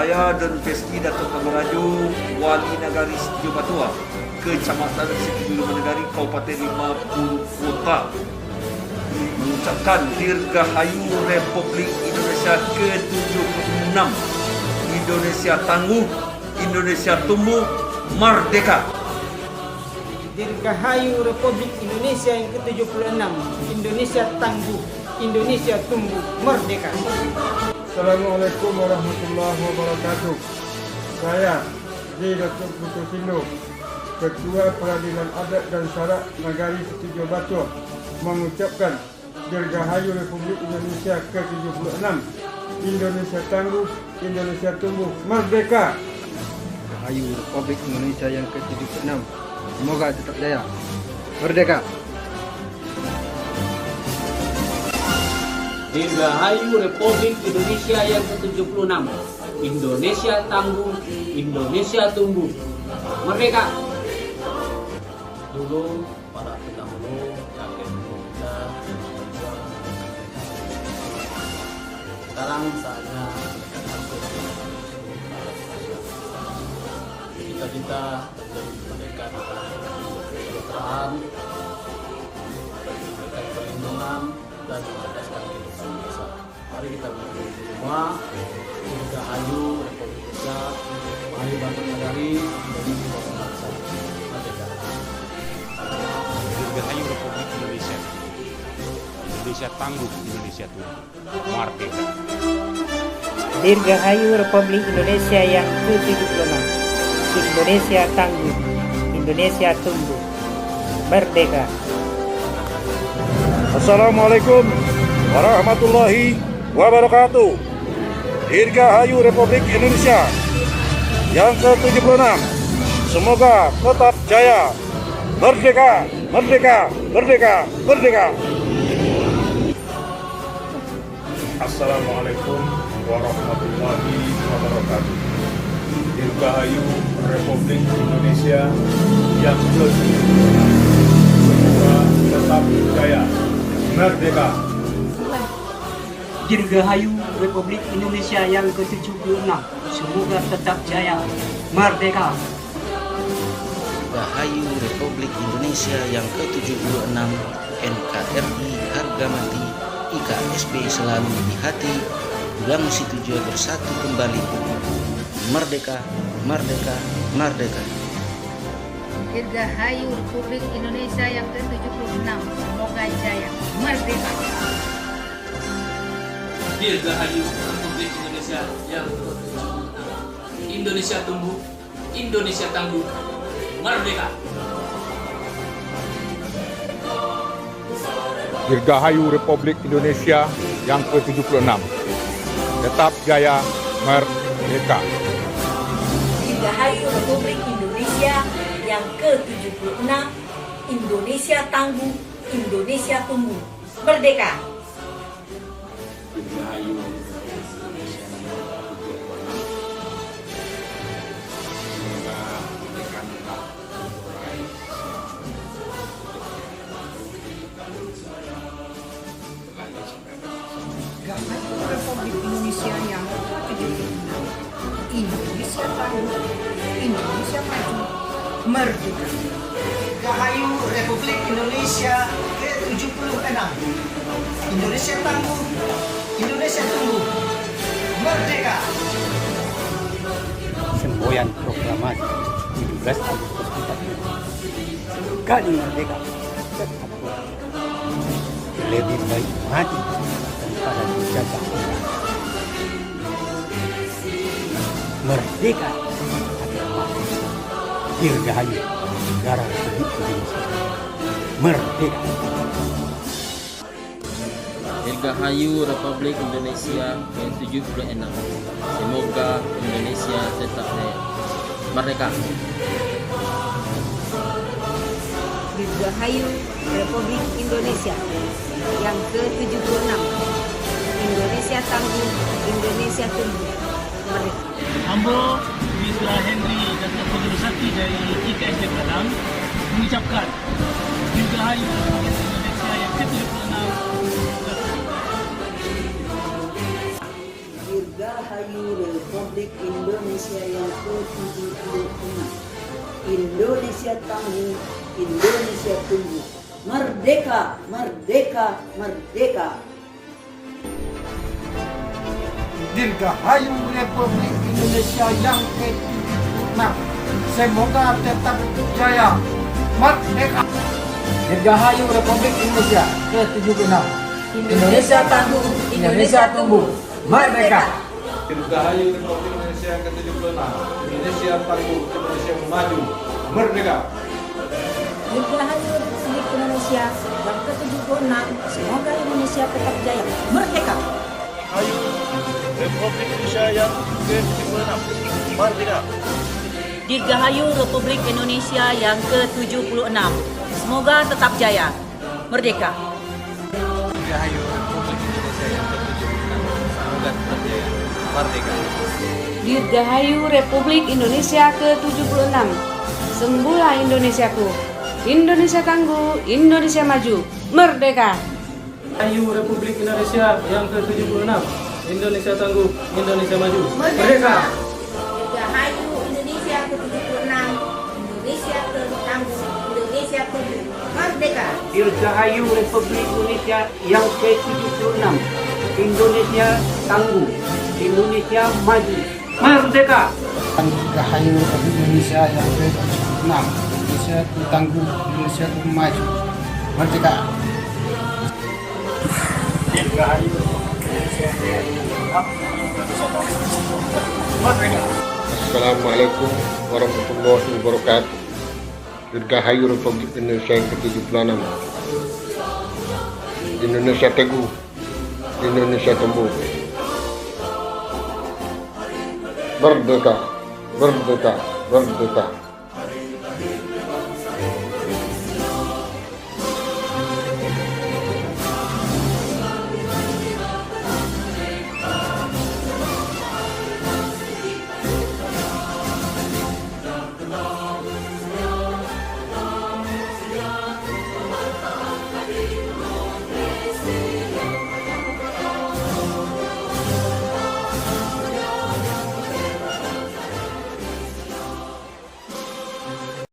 Saya dan Peski Datuk Kamaraju, Wali Nagari Setijo Batua, Kecamatan Setijo Negari, Kabupaten 50 Kota, mengucapkan Dirgahayu Republik Indonesia ke-76. Indonesia tangguh, Indonesia tumbuh, merdeka. Dirgahayu Republik Indonesia yang ke-76. Indonesia tangguh, Indonesia tumbuh, merdeka. Assalamualaikum warahmatullahi wabarakatuh. Saya J. Datuk Putosindo, Ketua Peradilan Adat dan Syarak Nagari Setijo Batua, mengucapkan Dirgahayu Republik Indonesia ke-76. Indonesia tangguh, Indonesia tumbuh, merdeka. Dirgahayu Republik Indonesia yang ke-76. Semoga tetap jaya. Merdeka. Dirgahayu Republik Indonesia yang ke-76. Indonesia tangguh, Indonesia tumbuh, merdeka. Dulu para pendahulu kakek kita berjuang. Sekarang saatnya kita menjadi merdeka kesejahteraan, memberikan perlindungan dan mencerdaskan kehidupan bangsa. Mari kita berdoa semua. Dirgahayu Republik Indonesia, mari bantu Nagari Indonesia bangsa. Merdeka. Dirgahayu Republik Indonesia. Indonesia tangguh, Indonesia tumbuh, merdeka. Dirgahayu Republik Indonesia yang ke-76. Indonesia tangguh, Indonesia tumbuh, merdeka. Assalamualaikum warahmatullahi wabarakatuh. Dirgahayu Republik Indonesia yang ke-76. Semoga tetap jaya. Merdeka, merdeka, merdeka, merdeka. Assalamualaikum warahmatullahi wabarakatuh. Dirgahayu Republik Indonesia yang ke-76. Semoga tetap jaya. Merdeka. Dirgahayu Republik Indonesia yang ke-76. Semoga tetap jaya. Merdeka. Dirgahayu Republik Indonesia yang ke-76. NKRI harga mati, IKSB selalu di hati, Gang Situjo bersatu kembali. Merdeka, merdeka, merdeka. Dirgahayu Republik Indonesia yang ke-76. Semoga jaya. Merdeka. Dirgahayu Republik Indonesia yang ke-76. Indonesia tumbuh, Indonesia tangguh, merdeka. Dirgahayu Republik Indonesia yang ke-76. Tetap jaya, merdeka. Dirgahayu Republik Indonesia yang ke-76. Indonesia tangguh, Indonesia tumbuh, merdeka. Dirgahayu Indonesia semoga merdeka tetap meraih. Dirgahayu Republik Indonesia yang ke-76. Indonesia tangguh, Indonesia maju, merdeka. Dirgahayu Republik Indonesia ke-76. Indonesia tangguh, Indonesia tumbuh, merdeka. Semboyan proklamasi 17 Agustus 45. Sekali merdeka, tetap berdeka. Lebih baik mati daripada dijajah orang. Merdeka adalah mati. Dirgahayu negara Republik Indonesia. Merdeka. Dirgahayu Republik Indonesia ke-76. Semoga Indonesia tetap jaya. Merdeka. Dirgahayu Republik Indonesia yang ke-76. Indonesia tangguh, Indonesia tumbuh, merdeka. Ambo Wisla Henry dan Ketua Sakti dari IKSB Padang mengucapkan Dirgahayu Republik Indonesia yang ke-76. Dirgahayu Dirgahayu Republik Indonesia yang ke-76. Indonesia tangguh, Indonesia tumbuh. Merdeka, merdeka, merdeka. Dirgahayu Republik Indonesia yang ke-76. Semoga tetap jaya. Merdeka. Dirgahayu Republik Indonesia ke-76. Indonesia tangguh, Indonesia tumbuh. Merdeka. Dirgahayu Republik Indonesia ke-76. Indonesia tangguh, Indonesia maju. Merdeka. Dirgahayu Republik Indonesia yang ke-76. Semoga Indonesia tetap jaya. Merdeka. Dirgahayu Republik Indonesia yang ke-76. Merdeka. Dirgahayu Republik Indonesia yang ke-76. Semoga tetap jaya. Merdeka. Dirgahayu Republik Indonesia yang ke-76. Semoga tetap jaya. Merdeka. Dirgahayu Republik Indonesia ke-76. Sembuhlah Indonesiaku. Indonesia tangguh, Indonesia maju. Merdeka. Dirgahayu Republik Indonesia yang ke-76. Indonesia tangguh, Indonesia maju. Merdeka. Dirgahayu Indonesia ke-76. Indonesia tangguh, Indonesia tumbuh. Merdeka. Dirgahayu Republik Indonesia yang ke-76. Indonesia tangguh, Indonesia maju. Merdeka. Dirgahayu Republik Indonesia yang ke-76. Indonesia tangguh, Indonesia maju. Merdeka. Dirgahayu Indonesia Merdeka. Assalamualaikum warahmatullahi wabarakatuh. Dirgahayu Republik Indonesia yang ke-76. Indonesia teguh, Indonesia tumbuh. Merdeka, merdeka, merdeka.